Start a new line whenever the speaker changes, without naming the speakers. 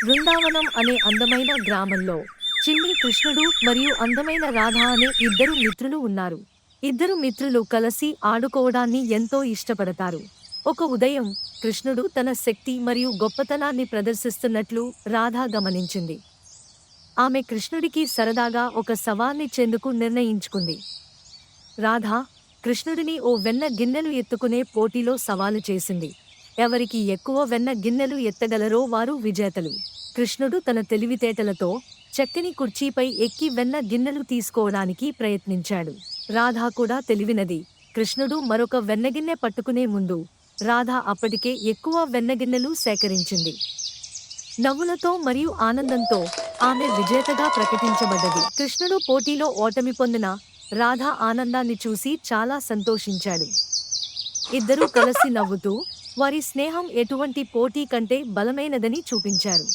బృందావనం అనే అందమైన గ్రామంలో చిన్ని కృష్ణుడు మరియు అందమైన రాధ అనే ఇద్దరు మిత్రులు ఉన్నారు. ఇద్దరు మిత్రులు కలిసి ఆడుకోవడాన్ని ఎంతో ఇష్టపడతారు. ఒక ఉదయం కృష్ణుడు తన శక్తి మరియు గొప్పతనాన్ని ప్రదర్శిస్తున్నట్లు రాధ గమనించింది. ఆమె కృష్ణుడికి సరదాగా ఒక సవాల్నిచ్చేందుకు నిర్ణయించుకుంది. రాధ కృష్ణుడిని ఓ వెన్న గిన్నెలు ఎత్తుకునే పోటీలో సవాలు చేసింది. ఎవరికి ఎక్కువ వెన్న గిన్నెలు ఎత్తగలరో వారు విజేతలు. కృష్ణుడు తన తెలివితేటలతో చక్కని కుర్చీపై ఎక్కి వెన్న గిన్నెలు తీసుకోవడానికి ప్రయత్నించాడు. రాధ కూడా తెలివినది. కృష్ణుడు మరొక వెన్నగిన్నె పట్టుకునే ముందు రాధ అప్పటికే ఎక్కువ వెన్నగిన్నెలు సేకరించింది. నవ్వులతో మరియు ఆనందంతో ఆమె విజేతగా ప్రకటించబడ్డది. కృష్ణుడు పోటీలో ఓటమి పొందిన రాధ ఆనందాన్ని చూసి చాలా సంతోషించాడు. ఇద్దరూ కలిసి నవ్వుతూ వారి స్నేహం ఎటువంటి పోటీ కంటే బలమైనదని చూపించారు.